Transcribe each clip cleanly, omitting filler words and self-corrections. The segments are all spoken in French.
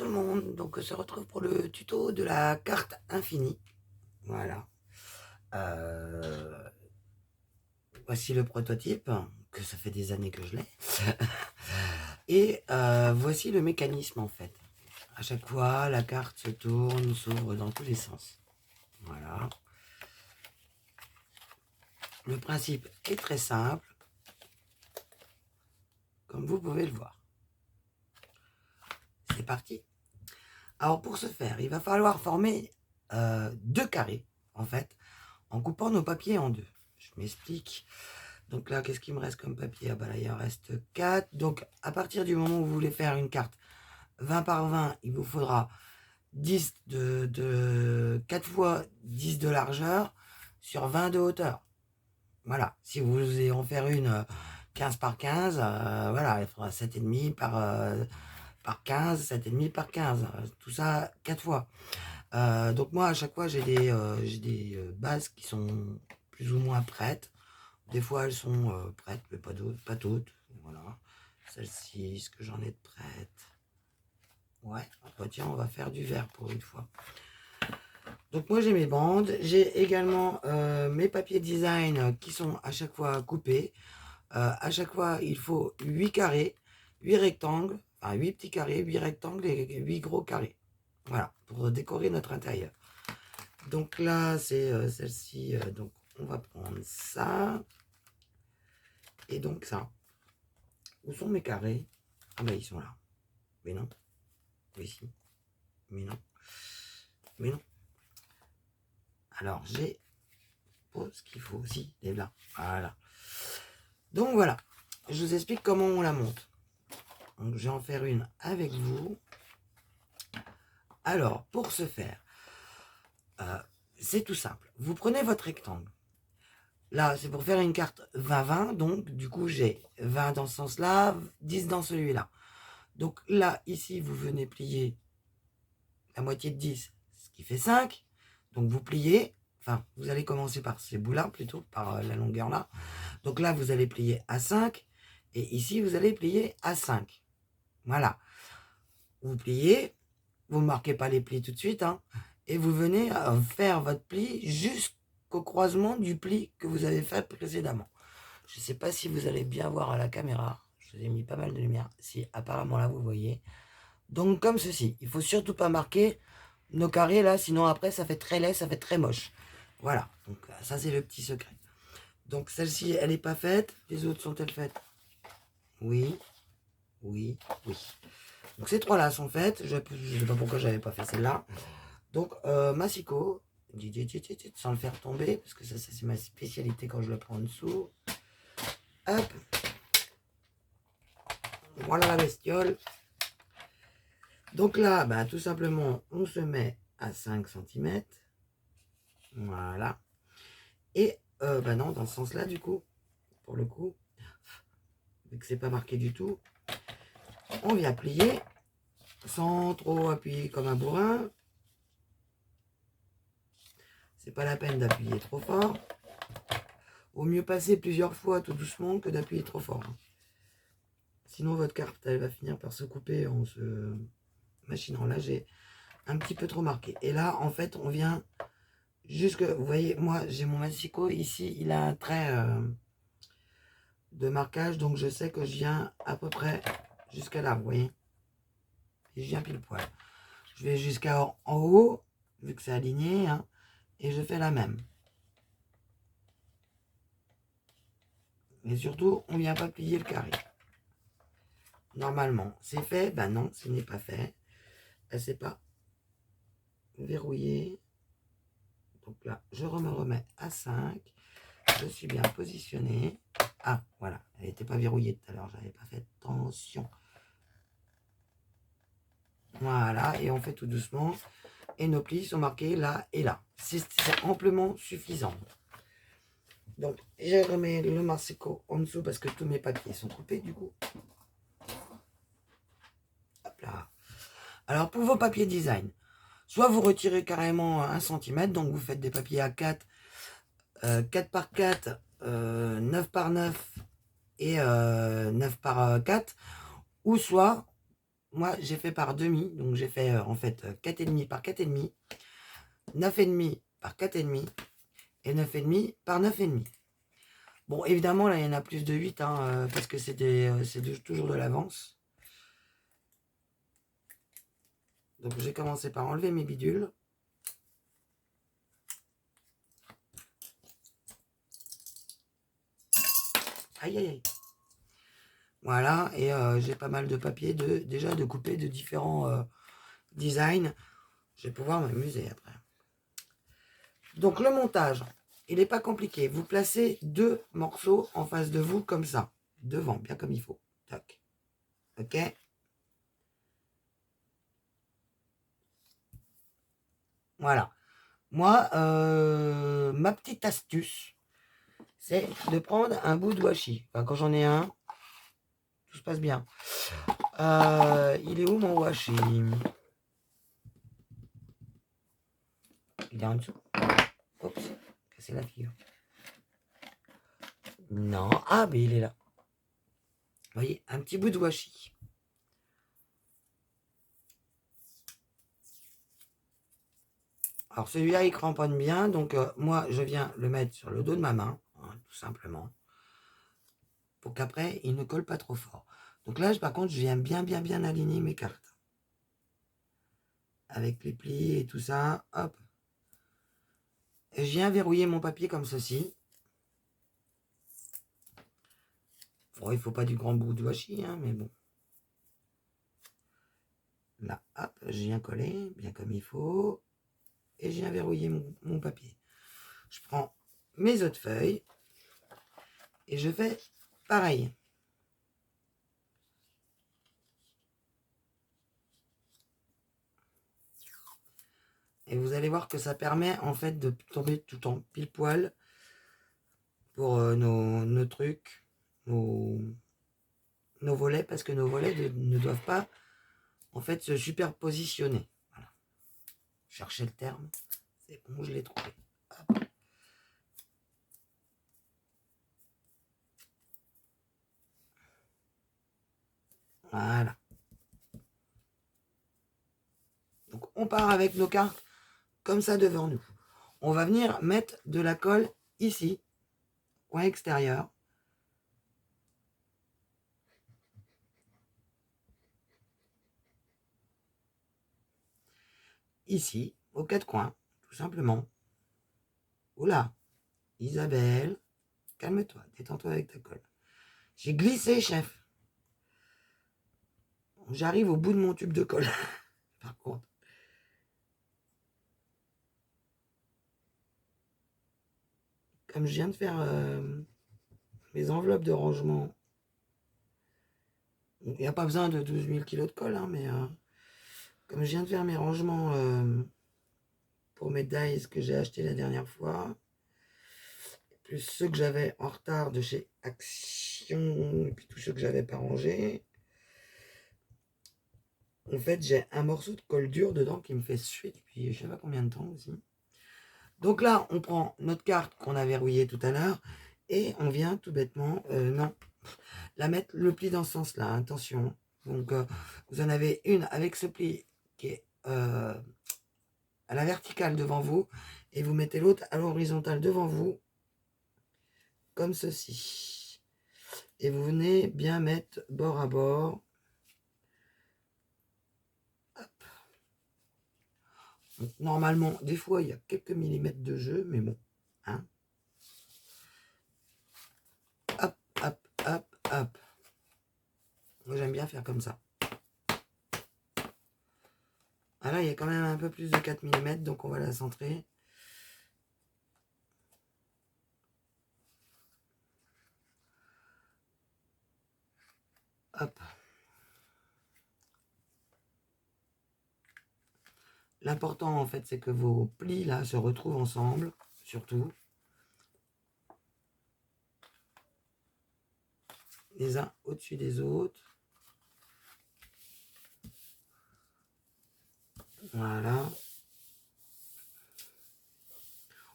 tout le monde, donc on se retrouve pour le tuto de la carte infinie. Voilà. Euh, Voici le prototype, que ça fait des années que je l'ai. Et voici le mécanisme en fait. À chaque fois, la carte se tourne, s'ouvre dans tous les sens. Voilà. Le principe est très simple, comme vous pouvez le voir. C'est parti. Alors pour ce faire, il va falloir former deux carrés, en fait, en coupant nos papiers en deux. Je m'explique. Donc là, qu'est-ce qu'il me reste comme papier? Ah bah là, il en reste 4. Donc à partir du moment où vous voulez faire une carte 20 par 20, il vous faudra 10 de 4 fois 10 de largeur sur 20 de hauteur. Voilà. Si vous voulez en faire une 15 par 15, voilà, il faudra 7,5 par 15, 7,5 par 15. Tout ça 4 fois. Donc moi, à chaque fois, j'ai des bases qui sont plus ou moins prêtes. Des fois, elles sont prêtes, mais pas toutes. Voilà. Celle-ci, est-ce que j'en ai de prêtes? Ouais. Ah bah tiens, on va faire du vert pour une fois. Donc moi, j'ai mes bandes. J'ai également mes papiers design qui sont à chaque fois coupés. À chaque fois, il faut 8 carrés, 8 rectangles, enfin 8 petits carrés, 8 rectangles et 8 gros carrés. Voilà, pour décorer notre intérieur. Donc là, c'est celle-ci. Donc on va prendre ça. Et donc ça. Où sont mes carrés? Ah ben ils sont là. Mais non. Ici. Mais non. Mais non. Alors j'ai ce qu'il faut aussi. Et là. Voilà. Donc voilà. Je vous explique comment on la monte. Donc je vais en faire une avec vous. Alors pour ce faire, c'est tout simple. Vous prenez votre rectangle. Là, c'est pour faire une carte 20-20. Donc du coup, j'ai 20 dans ce sens-là, 10 dans celui-là. Donc là, ici, vous venez plier la moitié de 10, ce qui fait 5. Donc vous pliez, enfin, vous allez commencer par ces bouts-là, plutôt, par la longueur là. Donc là, vous allez plier à 5. Et ici, vous allez plier à 5. Voilà. Vous pliez, vous ne marquez pas les plis tout de suite, hein, et vous venez faire votre pli jusqu'au croisement du pli que vous avez fait précédemment. Je ne sais pas si vous allez bien voir à la caméra. Je vous ai mis pas mal de lumière. Si, apparemment là, vous voyez. Donc comme ceci. Il faut surtout pas marquer nos carrés là, sinon après ça fait très laid, ça fait très moche. Voilà. Donc ça c'est le petit secret. Donc celle-ci, elle n'est pas faite. Les autres sont-elles faites? Oui. Oui. Oui. Donc ces trois-là sont faites. Je ne sais pas pourquoi j'avais pas fait celle-là. Donc massicot. Sans le faire tomber. Parce que ça c'est ma spécialité quand je le prends en dessous. Hop. Voilà la bestiole. Donc là, bah, tout simplement, on se met à 5 cm. Voilà. Et bah non, dans ce sens-là, du coup, pour le coup, vu que c'est pas marqué du tout, on vient plier sans trop appuyer comme un bourrin. C'est pas la peine d'appuyer trop fort. Vaut mieux passer plusieurs fois tout doucement que d'appuyer trop fort. Sinon, votre carte, elle va finir par se couper en se machinant. Là, j'ai un petit peu trop marqué. Et là, en fait, on vient jusque... Vous voyez, moi, j'ai mon massicot. Ici, il a un trait de marquage. Donc, je sais que je viens à peu près jusqu'à là, vous voyez. Et je viens pile poil. Je vais jusqu'à en haut, vu que c'est aligné. Hein, et je fais la même. Et surtout, on ne vient pas plier le carré. Normalement, c'est fait. Ben non, ce n'est pas fait. Elle ne s'est pas verrouillée. Donc là, je me remets à 5. Je suis bien positionné. Ah, voilà. Elle n'était pas verrouillée tout à l'heure. Je n'avais pas fait attention. Voilà. Et on fait tout doucement. Et nos plis sont marqués là et là. C'est amplement suffisant. Donc, je remets le marsicot en dessous parce que tous mes papiers sont coupés du coup. Hop là. Alors, pour vos papiers design, soit vous retirez carrément 1 cm, donc vous faites des papiers à 4, 4 par 4, 9 par 9 et 9 par 4, ou soit moi j'ai fait par demi, donc j'ai fait en fait 4,5 par 4,5, 9,5 par 4,5 et 9,5 par 9,5. Bon, évidemment, là, il y en a plus de 8, hein, parce que c'est toujours de l'avance. Donc, j'ai commencé par enlever mes bidules. Aïe, aïe, aïe. Voilà, et j'ai pas mal de papier déjà de couper de différents designs. Je vais pouvoir m'amuser après. Donc, le montage, il n'est pas compliqué. Vous placez 2 morceaux en face de vous, comme ça. Devant, bien comme il faut. Tac. Ok. Voilà. Moi, ma petite astuce, c'est de prendre un bout de washi. Enfin, quand j'en ai un, tout se passe bien. Il est où mon washi? Il est en dessous. Oups, cassé la figure. Non, ah, mais il est là. Vous voyez, un petit bout de washi. Alors celui-là, il cramponne bien, donc moi, je viens le mettre sur le dos de ma main, hein, tout simplement, pour qu'après, il ne colle pas trop fort. Donc là, par contre, je viens bien aligner mes cartes. Avec les plis et tout ça, hop. Et je viens verrouiller mon papier comme ceci. Bon, il ne faut pas du grand bout de washi, hein, mais bon. Là, hop, je viens coller, bien comme il faut. Et je viens verrouiller mon papier. Je prends mes autres feuilles. Et je fais pareil. Et vous allez voir que ça permet en fait de tomber tout en pile poil pour nos trucs, nos volets, parce que nos volets ne doivent pas en fait se superpositionner. Voilà. Cherchez le terme, c'est bon, je l'ai trouvé. Hop. Voilà. Donc on part avec nos cartes comme ça devant nous. On va venir mettre de la colle ici, coin extérieur. Ici, aux 4 coins, tout simplement. Oula, Isabelle, calme-toi, détends-toi avec ta colle. J'ai glissé, chef. J'arrive au bout de mon tube de colle, par contre. Comme je viens de faire mes enveloppes de rangement, il n'y a pas besoin de 12 000 kilos de colle, hein, mais comme je viens de faire mes rangements pour mes dies que j'ai acheté la dernière fois, plus ceux que j'avais en retard de chez Action, et puis tous ceux que j'avais pas rangés, en fait, j'ai un morceau de colle dure dedans qui me fait suer depuis je sais pas combien de temps aussi. Donc là, on prend notre carte qu'on a verrouillée tout à l'heure et on vient tout bêtement, non, la mettre le pli dans ce sens-là, attention. Donc vous en avez une avec ce pli qui est à la verticale devant vous et vous mettez l'autre à l'horizontale devant vous, comme ceci. Et vous venez bien mettre bord à bord. Donc, normalement, des fois, il y a quelques millimètres de jeu, mais bon. Hein. Hop, hop, hop, hop. Moi, j'aime bien faire comme ça. Ah là, il y a quand même un peu plus de 4 mm, donc on va la centrer. Hop. L'important, en fait, c'est que vos plis, là, se retrouvent ensemble, surtout. Les uns au-dessus des autres. Voilà.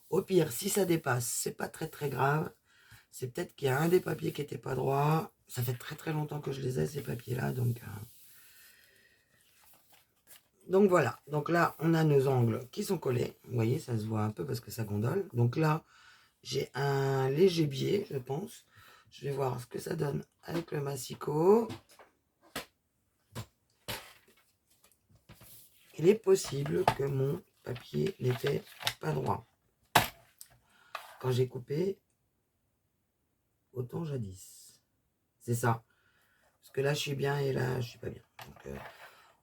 Au pire, si ça dépasse, c'est pas très grave. C'est peut-être qu'il y a un des papiers qui n'était pas droit. Ça fait très longtemps que je les ai, ces papiers-là, donc Donc voilà, donc là on a nos angles qui sont collés, vous voyez ça se voit un peu parce que ça gondole. Donc là j'ai un léger biais je pense, je vais voir ce que ça donne avec le massicot. Il est possible que mon papier n'était pas droit quand j'ai coupé autant jadis, c'est ça, parce que là je suis bien et là je suis pas bien. Donc,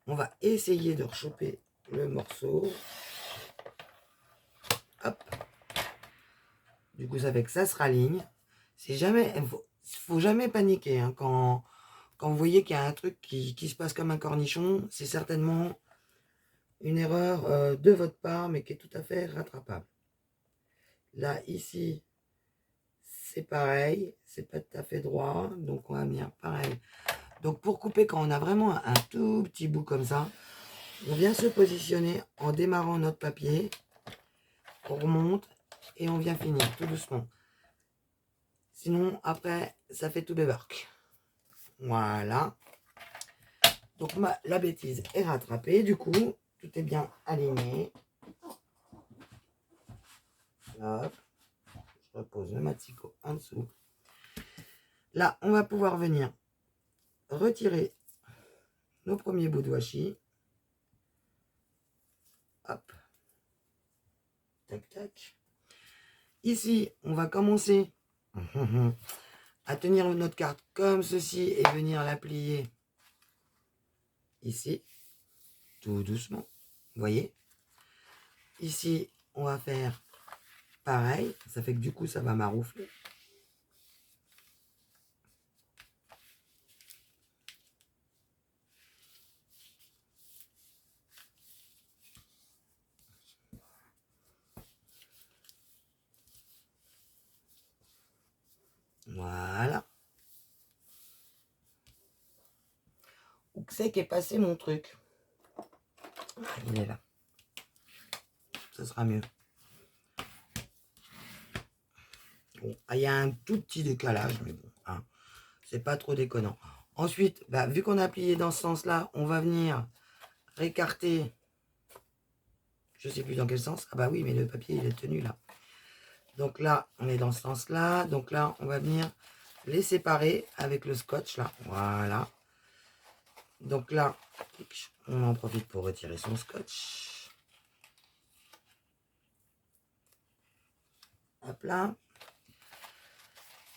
on va essayer de rechoper le morceau. Hop. Du coup, ça fait que ça se raligne. C'est jamais, faut jamais paniquer. Hein. Quand vous voyez qu'il y a un truc qui se passe comme un cornichon, c'est certainement une erreur de votre part, mais qui est tout à fait rattrapable. Là, ici, c'est pareil. C'est pas tout à fait droit. Donc, on va venir pareil. Donc, pour couper, quand on a vraiment un tout petit bout comme ça, on vient se positionner en démarrant notre papier. On remonte et on vient finir tout doucement. Sinon, après, ça fait tout bébarque. Voilà. Donc, la bêtise est rattrapée. Du coup, tout est bien aligné. Hop. Je repose le massicot en dessous. Là, on va pouvoir venir retirer nos premiers bouts de washi. Hop. Tac, tac. Ici, on va commencer à tenir notre carte comme ceci et venir la plier ici, tout doucement. Vous voyez? Ici, on va faire pareil. Ça fait que du coup, ça va maroufler. Voilà. Où c'est qu'est passé mon truc? Ah, il est là. Ça sera mieux. Bon, il y a un tout petit décalage, mais bon, hein, c'est pas trop déconnant. Ensuite, bah, vu qu'on a plié dans ce sens-là, on va venir récarter. Je sais plus dans quel sens. Ah bah oui, mais le papier, il est tenu là. Donc là, on est dans ce sens-là. Donc là, on va venir les séparer avec le scotch là. Voilà. Donc là, on en profite pour retirer son scotch. Hop là.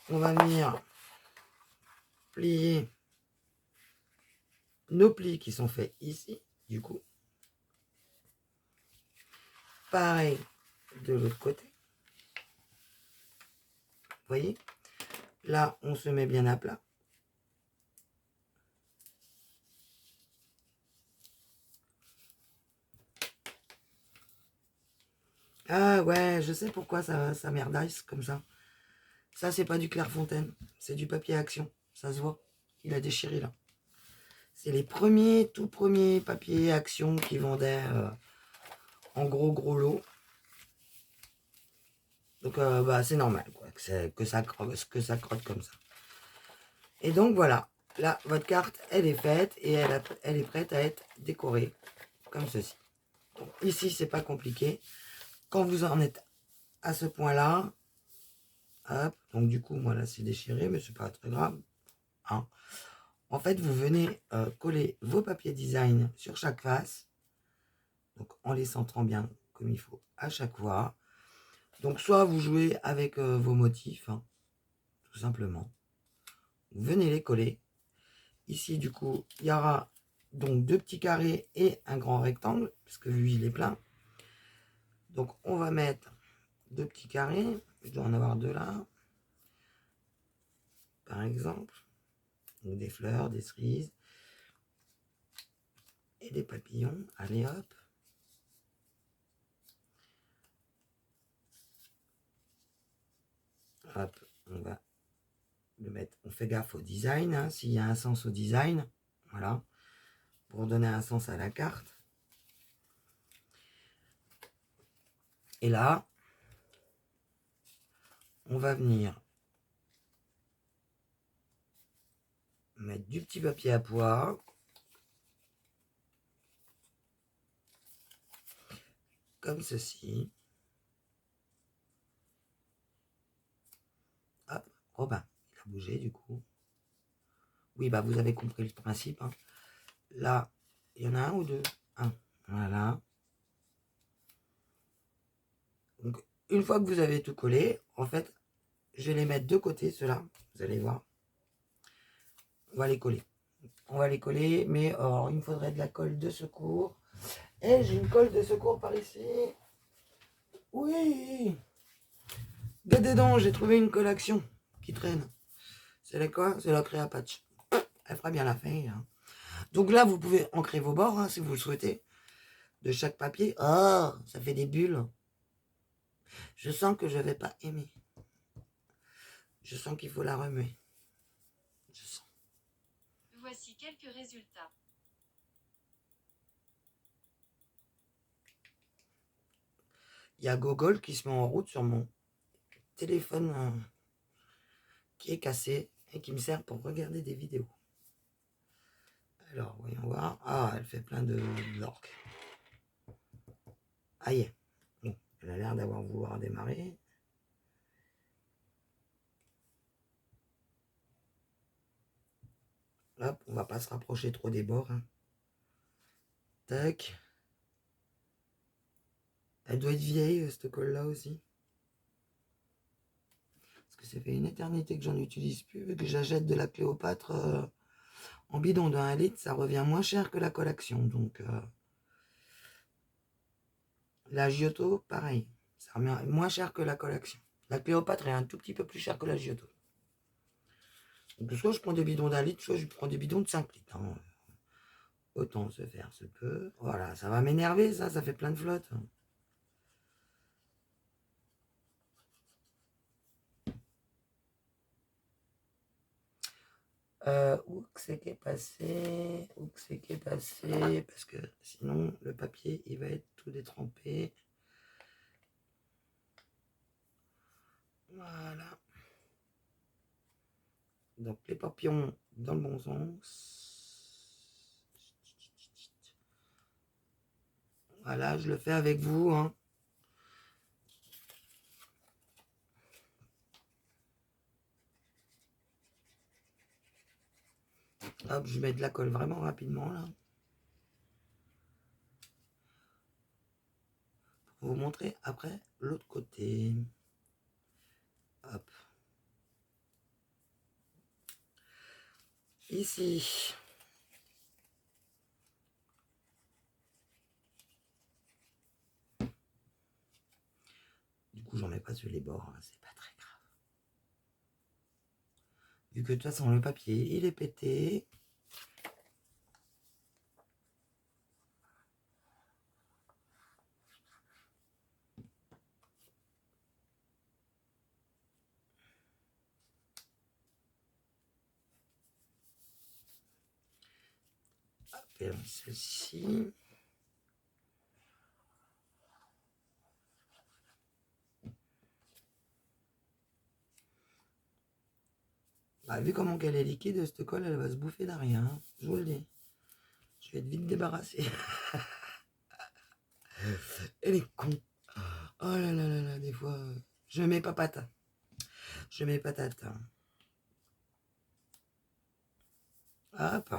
On va venir plier nos plis qui sont faits ici, du coup. Pareil de l'autre côté. Vous voyez? Là, on se met bien à plat. Ah ouais, je sais pourquoi ça merdaise comme ça. Ça, c'est pas du Clairefontaine, c'est du papier Action. Ça se voit. Il a déchiré là. C'est les premiers, tout premiers papiers Action qui vendaient en gros lot. Donc, bah, c'est normal quoi, que ça crotte comme ça. Et donc, voilà. Là, votre carte, elle est faite et elle est prête à être décorée comme ceci. Donc, ici, c'est pas compliqué. Quand vous en êtes à ce point-là, hop, donc du coup, moi là, c'est déchiré, mais c'est pas très grave. Hein. En fait, vous venez coller vos papiers design sur chaque face. Donc, en les centrant bien comme il faut à chaque fois. Donc, soit vous jouez avec vos motifs, hein, tout simplement. Vous venez les coller. Ici, du coup, il y aura donc deux petits carrés et un grand rectangle, parce que lui, il est plein. Donc, on va mettre deux petits carrés. Je dois en avoir deux là, par exemple. Donc, des fleurs, des cerises et des papillons. Allez, hop. Hop, on va le mettre. On fait gaffe au design, hein, s'il y a un sens au design. Voilà. Pour donner un sens à la carte. Et là, on va venir mettre du petit papier à pois. comme ceci. Hop, Robin, il a bougé du coup. Oui, bah vous avez compris le principe. Hein. Là, il y en a un ou deux? Un. Voilà. Donc, une fois que vous avez tout collé, en fait, je vais les mettre de côté, ceux-là. Vous allez voir. On va les coller. On va les coller, mais il me faudrait de la colle de secours. Et j'ai une colle de secours par ici. Oui. Regardez donc, j'ai trouvé une colle action qui traîne. C'est la quoi? C'est la Créapatch. Elle fera bien l'affaire. Hein. Donc là, vous pouvez ancrer vos bords, hein, si vous le souhaitez, de chaque papier. Oh, ça fait des bulles. Je sens que je ne vais pas aimer. Je sens qu'il faut la remuer. Je sens. Voici quelques résultats. Il y a Google qui se met en route sur mon téléphone qui est cassé et qui me sert pour regarder des vidéos. Alors, voyons voir. Ah, elle fait plein de l'orque. Aïe. Bon, elle a l'air d'avoir vouloir démarrer. Hop, on va pas se rapprocher trop des bords. Hein. Tac. Elle doit être vieille, cette colle-là aussi. Parce que ça fait une éternité que j'en utilise plus. Vu que j'achète de la Cléopâtre en bidon de 1 litre, ça revient moins cher que la colle action. Donc, la Giotto, pareil. Ça revient moins cher que la colle action. La Cléopâtre est un tout petit peu plus cher que la Giotto. Donc, soit je prends des bidons d'1 litre, soit je prends des bidons de 5 litres. Hein. Autant se faire se peut. Voilà, ça va m'énerver, ça fait plein de flotte. Où que c'est qui est passé? Où que c'est qui est passé? Parce que sinon, le papier, il va être tout détrempé. Voilà. Donc, les papillons dans le bon sens. Voilà, je le fais avec vous. Hein. Hop, je mets de la colle vraiment rapidement là. Pour vous montrer après l'autre côté. Hop. Ici. Du coup, j'en mets pas sur les bords, hein, c'est pas très grave. Vu que de toute façon, le papier, il est pété. Hop, et celle-ci. Bah, vu comment qu'elle est liquide, cette colle, elle va se bouffer derrière. Hein, je vous le dis. Je vais être vite débarrassé. Elle est con. Oh là là là là, des fois, je mets pas patate. Je mets patate. Hop,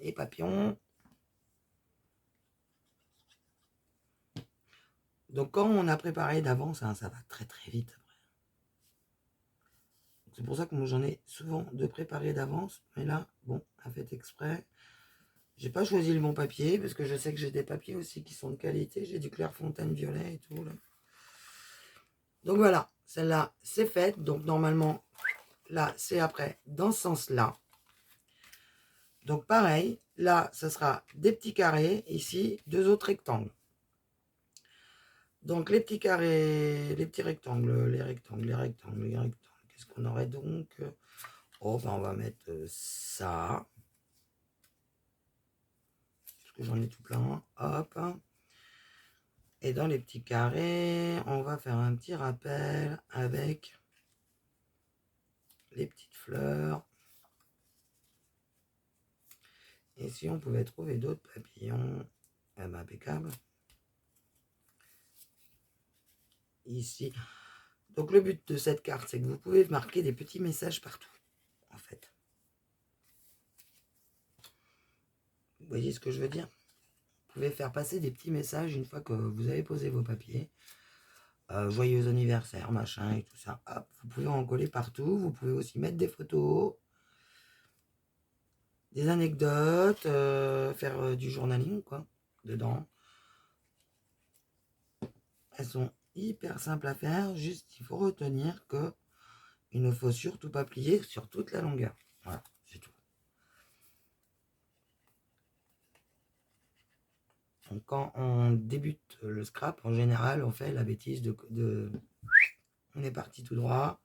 les papillons. Donc quand on a préparé d'avance, hein, ça va très très vite après. C'est pour ça que moi j'en ai souvent de préparer d'avance. Mais là, bon, à fait exprès. J'ai pas choisi le bon papier parce que je sais que j'ai des papiers aussi qui sont de qualité. J'ai du Clairefontaine violet et tout. Là. Donc voilà, celle-là, c'est faite. Donc normalement, là, c'est après dans ce sens-là. Donc pareil, là, ça sera des petits carrés. Ici, 2 autres rectangles. Donc les petits carrés, les petits rectangles, les rectangles, les rectangles, les rectangles. Qu'est-ce qu'on aurait donc? Oh, ben on va mettre ça. Parce que j'en ai tout plein. Hop. Et dans les petits carrés, on va faire un petit rappel avec les petites fleurs. Et si on pouvait trouver d'autres papillons, eh ben, impeccable. ici. Donc le but de cette carte, c'est que vous pouvez marquer des petits messages partout, en fait. Vous voyez ce que je veux dire? Vous pouvez faire passer des petits messages une fois que vous avez posé vos papiers. Joyeux anniversaire, machin et tout ça. Hop, vous pouvez en coller partout. Vous pouvez aussi mettre des photos, des anecdotes, faire du journaling, quoi, dedans. Elles sont hyper simples à faire. Juste, il faut retenir que il ne faut surtout pas plier sur toute la longueur. Voilà, c'est tout. Donc, quand on débute le scrap, en général, on fait la bêtise on est parti tout droit.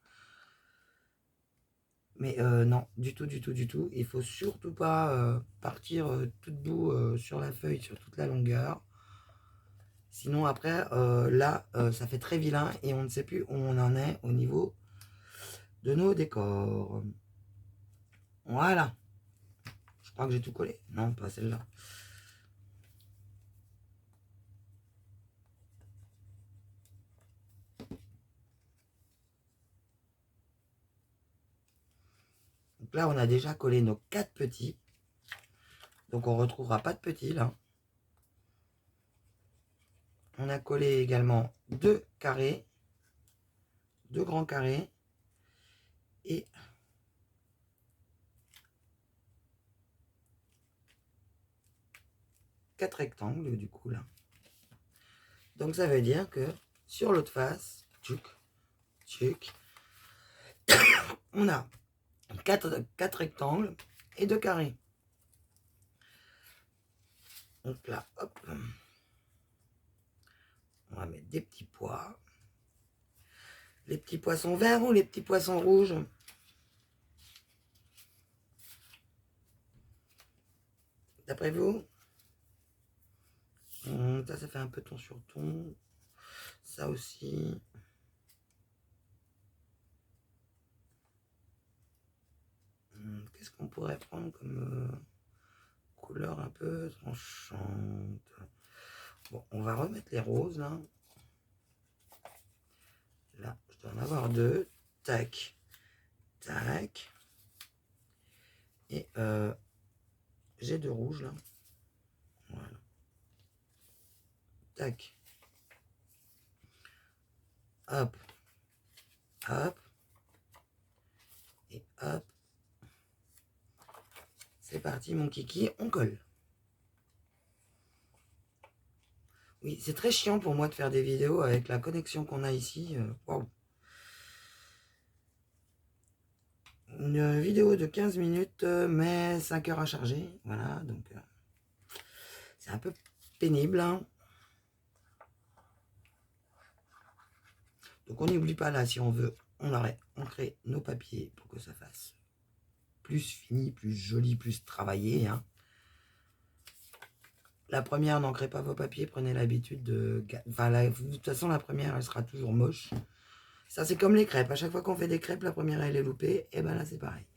Mais non, du tout, du tout, du tout. Il faut surtout pas partir tout debout sur la feuille, sur toute la longueur. Sinon, après, là, ça fait très vilain et on ne sait plus où on en est au niveau de nos décors. Voilà. Je crois que j'ai tout collé. Non, pas celle-là. Donc là, on a déjà collé nos 4 petits. Donc, on ne retrouvera pas de petits, là. On a collé également 2 carrés. 2 grands carrés. Et 4 rectangles, du coup, là. Donc, ça veut dire que sur l'autre face, tchuc, on a 4 rectangles et 2 carrés. Donc là, hop, on va mettre des petits pois. Les petits poissons verts ou les petits poissons rouges? D'après vous? Ça fait un peu ton sur ton. Ça aussi. Qu'est-ce qu'on pourrait prendre comme couleur un peu tranchante? Bon, on va remettre les roses là. Là, je dois en avoir 2. Tac. Tac. Et j'ai 2 rouges là. Voilà. Tac. Hop. Hop. Et hop. C'est parti mon kiki, on colle. Oui, c'est très chiant pour moi de faire des vidéos avec la connexion qu'on a ici. Wow. Une vidéo de 15 minutes, mais 5 heures à charger. Voilà, donc c'est un peu pénible. Hein. Donc on n'oublie pas là, si on veut, on crée nos papiers pour que ça fasse plus fini, plus joli, plus travaillé. Hein. La première, n'ancrez pas vos papiers, prenez l'habitude de... Enfin, de toute façon, la première, elle sera toujours moche. Ça, c'est comme les crêpes. À chaque fois qu'on fait des crêpes, la première, elle est loupée. Et ben là, c'est pareil.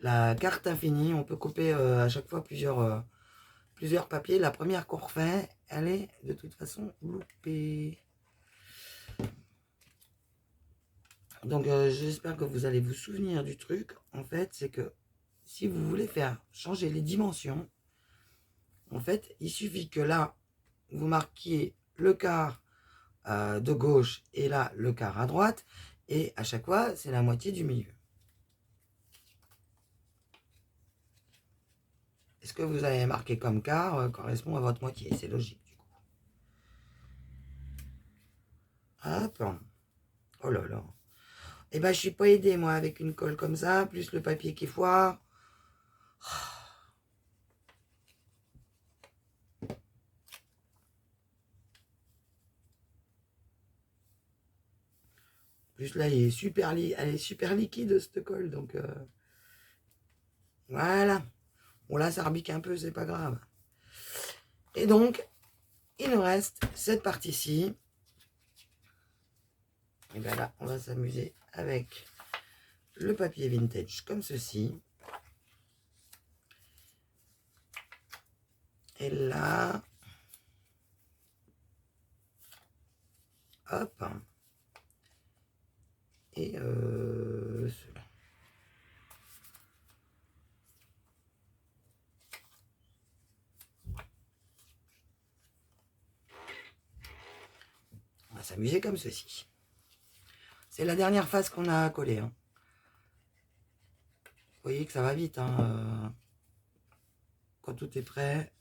La carte infinie, on peut couper à chaque fois plusieurs papiers. La première qu'on refait, elle est de toute façon loupée. Donc, j'espère que vous allez vous souvenir du truc. En fait, c'est que si vous voulez faire changer les dimensions, en fait, il suffit que là, vous marquiez le quart de gauche et là, le quart à droite. Et à chaque fois, c'est la moitié du milieu. Et ce que vous avez marqué comme quart correspond à votre moitié. C'est logique, du coup. Hop. Oh là là. Eh ben, je suis pas aidée, moi, avec une colle comme ça, plus le papier qui foire. Plus là, elle est super liquide, cette colle, donc voilà. Bon, là, ça rebique un peu, c'est pas grave. Et donc, il nous reste cette partie-ci. Et bien là, on va s'amuser avec le papier vintage comme ceci. Et là, Hop. Et ceux-là. On va s'amuser comme ceci. C'est la dernière phase qu'on a à coller. Hein. Vous voyez que ça va vite. Hein, quand tout est prêt.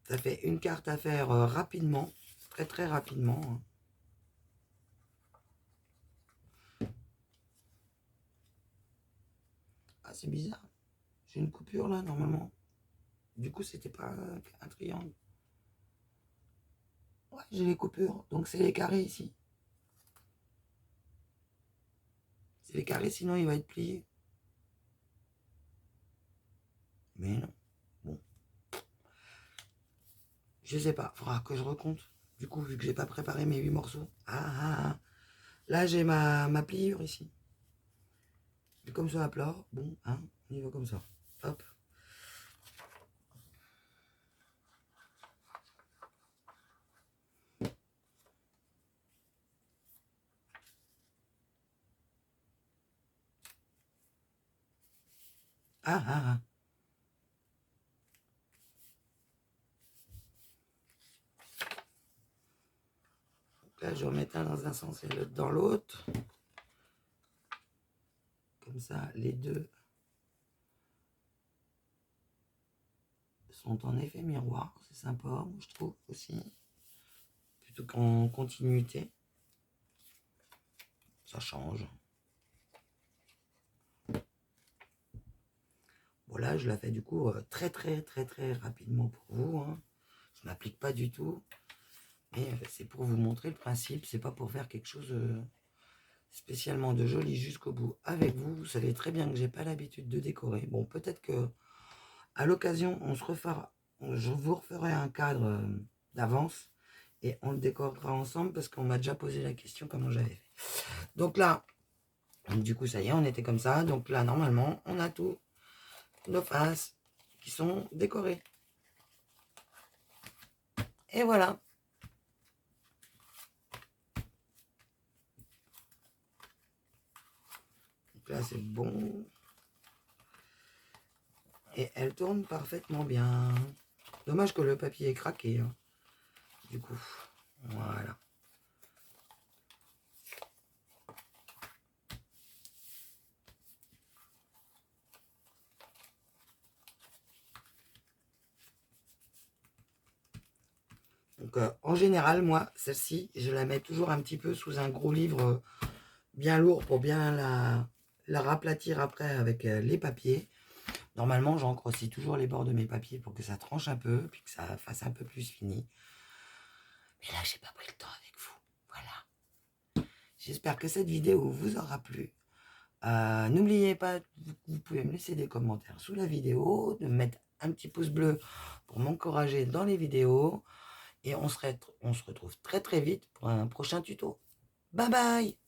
Ça fait une carte à faire rapidement. Très très rapidement. Hein. Ah, c'est bizarre. J'ai une coupure là, normalement. Du coup, c'était pas un triangle. Ouais, j'ai les coupures. Donc, c'est les carrés ici. C'est les carrés, sinon il va être plié. Mais non. Bon. Je sais pas. Faudra que je recompte. Du coup, vu que j'ai pas préparé mes 8 morceaux. Ah. Là, j'ai ma pliure ici. Et comme ça à plat. Bon, hein, on y va comme ça. Hop. Ah. Donc là, je remets un dans un sens et l'autre dans l'autre. Comme ça, les deux sont en effet miroir. C'est sympa, je trouve aussi. Plutôt qu'en continuité. Ça change. Bon là, je la fais du coup très rapidement pour vous. Hein. Je n'applique pas du tout. Mais c'est pour vous montrer le principe. C'est pas pour faire quelque chose spécialement de joli jusqu'au bout avec vous. Vous savez très bien que j'ai pas l'habitude de décorer. Bon, peut-être que à l'occasion, je vous referai un cadre d'avance et on le décorera ensemble parce qu'on m'a déjà posé la question comment j'avais fait. Donc là, du coup, ça y est, on était comme ça. Donc là, normalement, on a tout nos faces qui sont décorées. Et voilà. Donc là, c'est bon. Et elle tourne parfaitement bien. Dommage que le papier est craqué. Hein. Du coup, voilà. Donc, en général, moi, celle-ci, je la mets toujours un petit peu sous un gros livre bien lourd pour bien la raplatir après avec les papiers. Normalement, j'encre aussi toujours les bords de mes papiers pour que ça tranche un peu, puis que ça fasse un peu plus fini. Mais là, j'ai pas pris le temps avec vous. Voilà. J'espère que cette vidéo vous aura plu. N'oubliez pas, vous pouvez me laisser des commentaires sous la vidéo, de mettre un petit pouce bleu pour m'encourager dans les vidéos. Et on se retrouve très vite pour un prochain tuto. Bye bye!